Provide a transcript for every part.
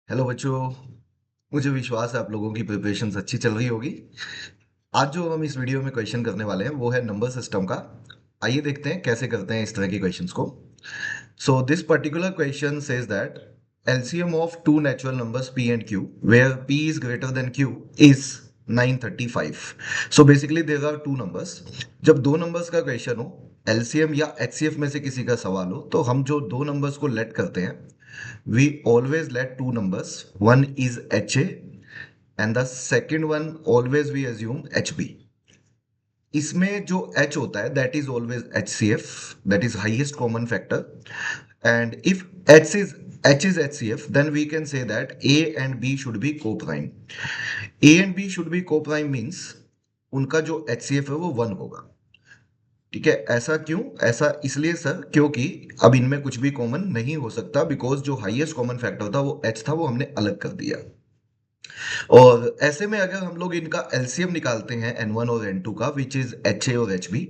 Hello बच्चों। मुझे विश्वास है आप लोगों की प्रिपरेशन अच्छी चल रही होगी। आज जो हम इस वीडियो में क्वेश्चन करने वाले हैं वो है नंबर सिस्टम का। आइए देखते हैं कैसे करते हैं इस तरह के क्वेश्चंस को। So this particular question says that LCM of two natural numbers p and q where p is greater than q is 935। So basically there are two numbers. जब दो नंबर्स का क्वेश्चन हो, LCM या HCF में से किसी का सवाल हो, तो हम जो दो नंबर्स को लेट करते हैं, we always let two numbers. One is HA and the second one always we assume HB. इसमें जो H होता है that is always HCF, that is highest common factor. And if H is HCF, then we can say that A and B should be co-prime. A and B should be co-prime means उनका जो HCF है वो 1 होगा। ठीक है, ऐसा क्यों? ऐसा इसलिए सर क्योंकि अब इनमें कुछ भी कॉमन नहीं हो सकता, बिकॉज जो हाईएस्ट कॉमन फैक्टर था वो एच था, वो हमने अलग कर दिया। और ऐसे में अगर हम लोग इनका एलसीएम निकालते हैं N1 और N2 का, विच इज HA और HB।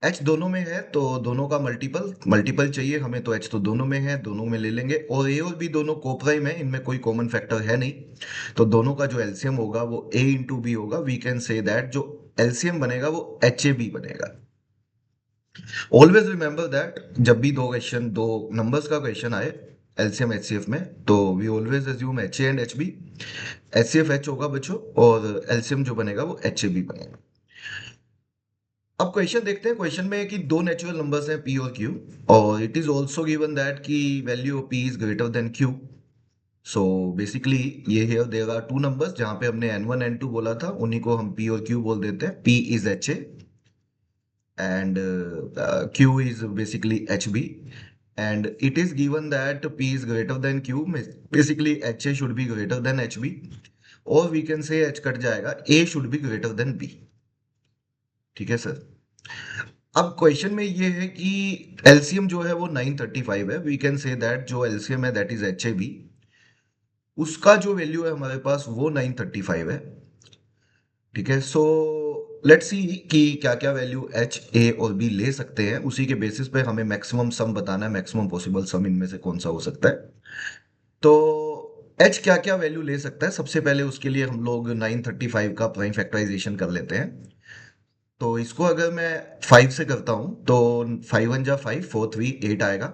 H दोनों में है तो दोनों का मल्टीपल मल्टीपल चाहिए हमें, तो H तो दोनों में है, दोनों में ले लेंगे। और A और B दोनों कोप्राइम है, इनमें कोई कॉमन फैक्टर है नहीं, तो दोनों का जो एलसीएम होगा वो A इंटू बी होगा। वी कैन से दैट जो एलसीएम बनेगा वो HAB बनेगा। ऑलवेज रिमेंबर दैट जब भी दो नंबर्स का क्वेश्चन आए एलसीएम एचसीएफ में, तो we always assume H A and H B. HCF H होगा बच्चों, और एलसीएम जो बनेगा वो एच ए बी बनेगा। अब क्वेश्चन देखते हैं। क्वेश्चन में है कि दो नेचुरल नंबर्स हैं पी और क्यू, और it is also given that की value of P is greater than Q. So basically ये here there are two numbers, जहां पे हमने N1 N2 बोला था उन्हीं को हम पी और क्यू बोल देते हैं। P is H A and q is basically hb, and it is given that p is greater than q, basically ha should be greater than hb, or we can say h cut जाएगा, a should be greater than b। ठीक है sir. अब question में ये है कि LCM जो है वो 935 है। वी कैन से दैट जो एलसीएम है that is H A B, उसका जो वैल्यू है हमारे पास वो 935 है। ठीक है, सो लेट्स सी कि क्या क्या वैल्यू एच ए और बी ले सकते हैं, उसी के बेसिस पे हमें मैक्सिमम सम बताना है, मैक्सिमम पॉसिबल सम इनमें से कौन सा हो सकता है। तो एच क्या क्या वैल्यू ले सकता है, सबसे पहले उसके लिए हम लोग 935 का प्राइम फैक्टराइजेशन कर लेते हैं। तो इसको अगर मैं 5 से करता हूं तो 5 1 जा 5, 4 3 8 आएगा,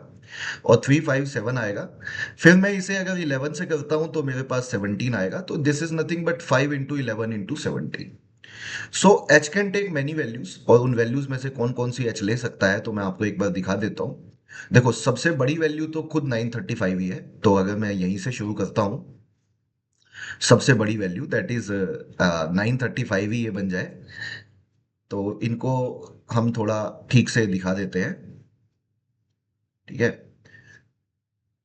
और 3 5 7 आएगा। फिर मैं इसे अगर 11 से करता हूं तो मेरे पास 17 आएगा। तो this is nothing but 5 into 11 into 17। So H can take many values, और उन वैल्यूज में से कौन कौन सी एच ले सकता है तो मैं आपको एक बार दिखा देता हूँ। देखो, सबसे बड़ी वैल्यू तो खुद 935 ही है, तो अगर मैं यहीं से शुरू करता हूँ, सबसे बड़ी वैल्यू दैट इज 935 ही ये बन जाए, तो इनको हम थोड़ा ठीक से दिखा देते हैं। ठीक है,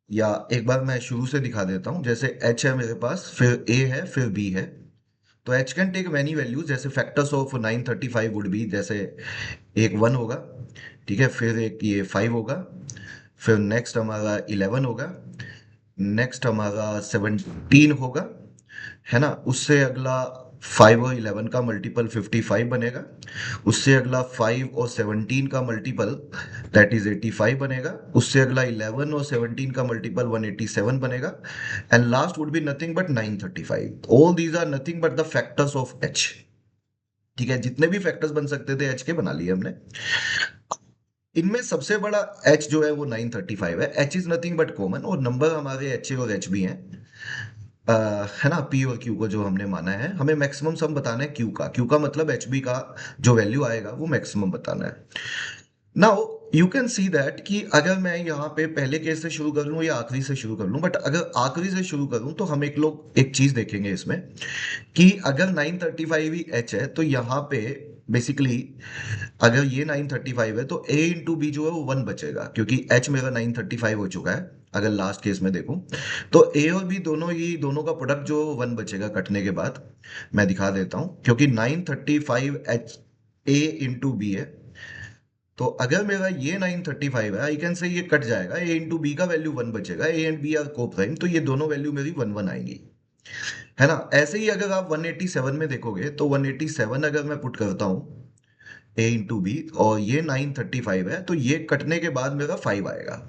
या एक बार मैं शुरू से दिखा देता हूँ। जैसे एच है मेरे पास, फिर ए है, फिर बी है। तो H can take many values, जैसे फैक्टर्स ऑफ 935 वुड बी, जैसे एक 1 होगा, ठीक है, फिर एक ये 5 होगा, फिर नेक्स्ट हमारा 11 होगा, नेक्स्ट हमारा 17 होगा, है ना। उससे अगला 5 और 11 का मल्टीपल 55 बनेगा। उससे अगला 5 और 17 का मल्टीपल दैट इज 85 बनेगा। उससे अगला 11 और 17 का मल्टीपल 187 बनेगा। And last would be nothing but 935। All these are nothing but the factors of H. ठीक है, जितने भी फैक्टर्स बन सकते थे एच के बना लिए हमने। इनमें सबसे बड़ा एच जो है वो 935 है। H is nothing but common, और नंबर हमारे एच ए और एच बी हैं, है ना। पी और क्यू को जो हमने माना है, हमें मैक्सिमम सम बताना है क्यू का मतलब एच बी का जो वैल्यू आएगा वो मैक्सिमम बताना है। Now you can see that कि अगर मैं यहाँ पे पहले केस से शुरू कर लूँ या आखिरी से शुरू कर लूँ, बट अगर आखिरी से शुरू करूँ तो हम एक चीज देखेंगे इसमें, कि अगर 935 ही एच है तो यहाँ पे बेसिकली अगर ये 935 है तो ए इंटू बी जो है वो 1 बचेगा, क्योंकि एच मेरा 935 हो चुका है। अगर लास्ट केस में देखूं तो ए और बी दोनों का प्रोडक्ट जो 1 बचेगा कटने के बाद। मैं दिखा देता हूं, क्योंकि 935 एच ए इंटू बी है, तो अगर मेरा ये 935 है, आई कैन से ये कट जाएगा, ए इंटू बी का वैल्यू 1 बचेगा। ए एंड बी आर को प्राइम, तो ये दोनों वैल्यू मेरी 1 1 आएंगी, है ना। ऐसे ही अगर आप 187 में देखोगे तो 187 अगर मैं पुट करता हूं ए इंटू बी, और ये 935 है, तो ये कटने के बाद मेरा 5 आएगा।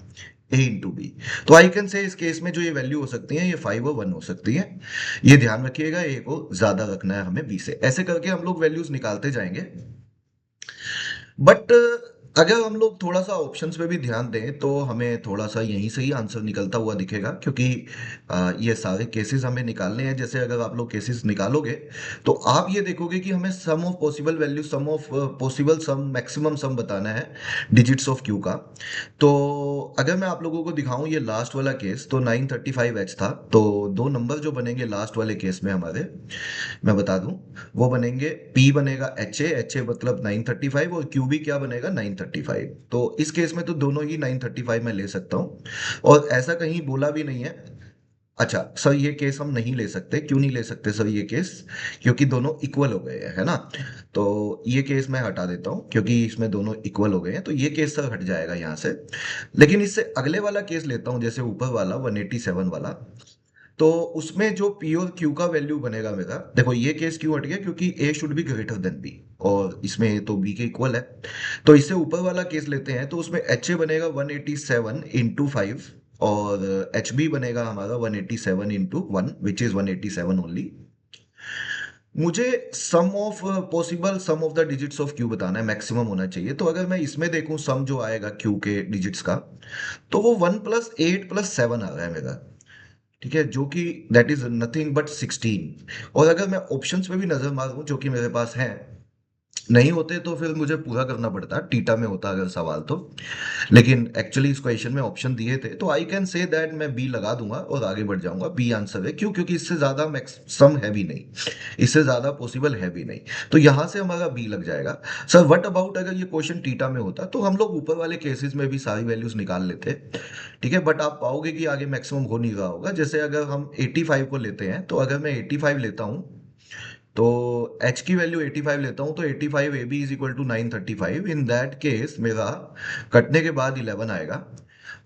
ए इंटू बी। तो आई कैन से इस केस में जो ये वैल्यू हो सकती है ये 5 और 1 हो सकती है। ये ध्यान रखिएगा, ए को ज्यादा रखना है हमें बी से। ऐसे करके हम लोग वैल्यूज निकालते जाएंगे। बट अगर हम लोग थोड़ा सा ऑप्शंस पे भी ध्यान दें तो हमें थोड़ा सा यहीं से ही आंसर निकलता हुआ दिखेगा, क्योंकि ये सारे केसेस हमें निकालने हैं। जैसे अगर आप लोग केसेस निकालोगे तो आप ये देखोगे कि हमें sum of possible value, sum of possible sum, maximum sum बताना है डिजिट्स ऑफ क्यू का। तो अगर मैं आप लोगों को दिखाऊं ये लास्ट वाला केस, तो 935H था। तो दो नंबर जो बनेंगे लास्ट वाले केस में हमारे, मैं बता दूं, वो बनेंगे, P बनेगा एच ए मतलब 935, और क्यू भी क्या बनेगा 935। तो इस केस में तो दोनों ही 935 मैं ले सकता हूँ, और ऐसा कहीं बोला भी नहीं है। अच्छा सर, ये केस हम नहीं ले सकते, क्यों नहीं ले सकते सर ये केस? क्योंकि दोनों इक्वल हो गए हैं, है ना। तो ये केस मैं हटा देता हूँ, क्योंकि इसमें दोनों इक्वल हो गए हैं, तो ये केस सर हट जाएगा यहाँ से। लेकिन इससे अगले वाला केस लेता हूँ, जैसे ऊपर वाला 187 वाला। तो उसमें जो पी और क्यू का वैल्यू बनेगा मेरा, देखो ये केस क्यों हट गया, क्योंकि A should be greater than B, और इसमें ए तो बी के इक्वल है। तो इससे ऊपर वाला केस लेते हैं, तो उसमें एच ए बनेगा 187 इंटू 5, और एच बी बनेगा हमारा 187 इंटू 1, विच इज 187 ओनली। मुझे sum of possible sum of the digits of Q बताना है, मैक्सिमम होना चाहिए। तो अगर मैं इसमें देखूं सम जो आएगा क्यू के डिजिट्स का, तो वो 1 + 8 + 7 आ रहा है मेरा। ठीक है, जो कि दैट इज नथिंग बट 16। और अगर मैं ऑप्शंस पे भी नजर मारूं जो कि मेरे पास हैं, नहीं होते तो फिर मुझे पूरा करना पड़ता, टीटा में होता अगर सवाल तो। लेकिन एक्चुअली इस क्वेश्चन में ऑप्शन दिए थे, तो आई कैन से दैट मैं बी लगा दूंगा और आगे बढ़ जाऊंगा। बी आंसर है, क्यों? क्योंकि इससे ज्यादा सम है भी नहीं, इससे ज्यादा पॉसिबल है भी नहीं। तो यहां से हमारा बी लग जाएगा। सर व्हाट अबाउट अगर ये क्वेश्चन टीटा में होता, तो हम लोग ऊपर वाले केसेस में भी सारी वैल्यूज निकाल लेते। ठीक है, बट आप पाओगे कि आगे मैक्सिमम हो नहीं रहा होगा। जैसे अगर हम 85 को लेते हैं, तो अगर मैं 85 लेता हूं, तो h की वैल्यू 85 लेता हूं, तो 85 A B is equal to 935। In that case मेरा कटने के बाद 11 आएगा,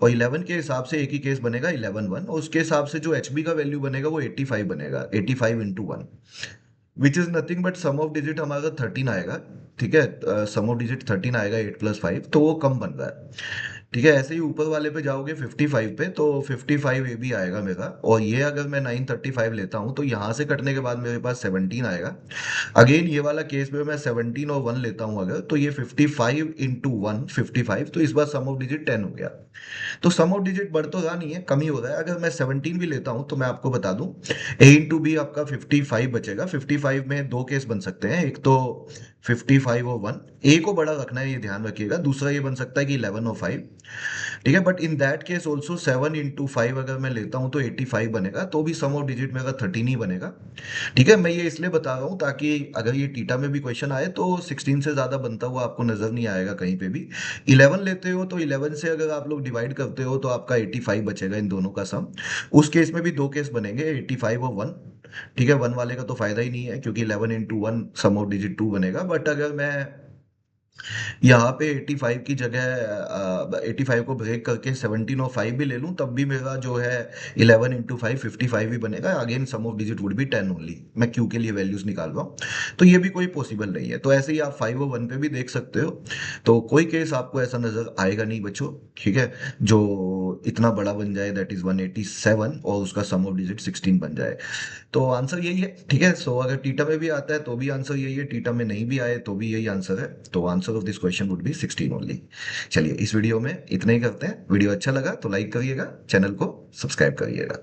और 11 के हिसाब से एक ही केस बनेगा 11 1, और उसके हिसाब से जो एच बी का वैल्यू बनेगा वो 85 बनेगा, 85 into 1, which is nothing but sum of digit हमारा 13 आएगा। ठीक है, सम ऑफ डिजिट 13 आएगा 8 + 5, तो वो कम बन रहा है। ठीक है, ऐसे ही ऊपर वाले पे जाओगे 55 पे, तो 55 ए बी आएगा मेरा, और ये अगर मैं 935 लेता हूं, तो यहां से कटने के बाद मेरे पास 17 आएगा। अगेन ये वाला केस में मैं 17 और 1 लेता हूं अगर, तो ये 55 इंटू 1 55, तो इस बार सम ऑफ डिजिट 10 हो गया। तो सम ऑफ डिजिट बढ़ तो रहा नहीं है, कम ही हो रहा है। अगर मैं 17 भी लेता हूं, तो मैं आपको बता दूं, ए इंटू बी आपका 55 बचेगा। 55 में दो केस बन सकते हैं, एक तो 55 और 1, ए को बड़ा रखना है ये ध्यान रखिएगा। दूसरा ये बन सकता है कि 11 और 5। ठीक है, but in that case also 7 into 5 अगर मैं लेता हूं, तो 85 बनेगा, तो भी सम ऑफ डिजिट मेरा 13 ही बनेगा। ठीक है, मैं ये इसलिए बता रहा हूं ताकि अगर ये टीटा में भी क्वेश्चन आए, तो 16 से ज्यादा बनता हुआ आपको नजर नहीं आएगा कहीं पे भी। 11 लेते हो, तो 11 से अगर आप लोग डिवाइड करते हो, तो आपका 85 बचेगा इन दोनों का सम। उस केस में भी दो केस बनेंगे, 85 और 1। ठीक है, 1 वाले का तो फायदा ही नहीं है, क्योंकि 11 इंटू 1 सम ऑफ डिजिट 2 बनेगा। बट अगर मैं यहाँ पे 85 की जगह 85 को ब्रेक करके 17 और 5 भी ले लूं, तब भी मेरा जो है 11 इंटू 5 55 ही बनेगा। Again sum of digit would be 10 only. मैं क्यू के लिए वैल्यूज निकाल रहा हूँ, तो ये भी कोई पॉसिबल नहीं है। तो ऐसे ही आप 5 और 1 पे भी देख सकते हो। तो कोई केस आपको ऐसा नजर आएगा नहीं बच्चों, ठीक है, जो इतना बड़ा बन जाए, दैट इज 187, और उसका सम ऑफ डिजिट 16 बन जाए। तो आंसर यही है। ठीक है, सो अगर टीटा में भी आता है तो भी आंसर यही है, टीटा में नहीं भी आए तो भी यही आंसर है। तो answer of this question would be 16 only. चलिए, इस वीडियो में इतना ही करते हैं। वीडियो अच्छा लगा तो लाइक करिएगा, चैनल को सब्सक्राइब करिएगा।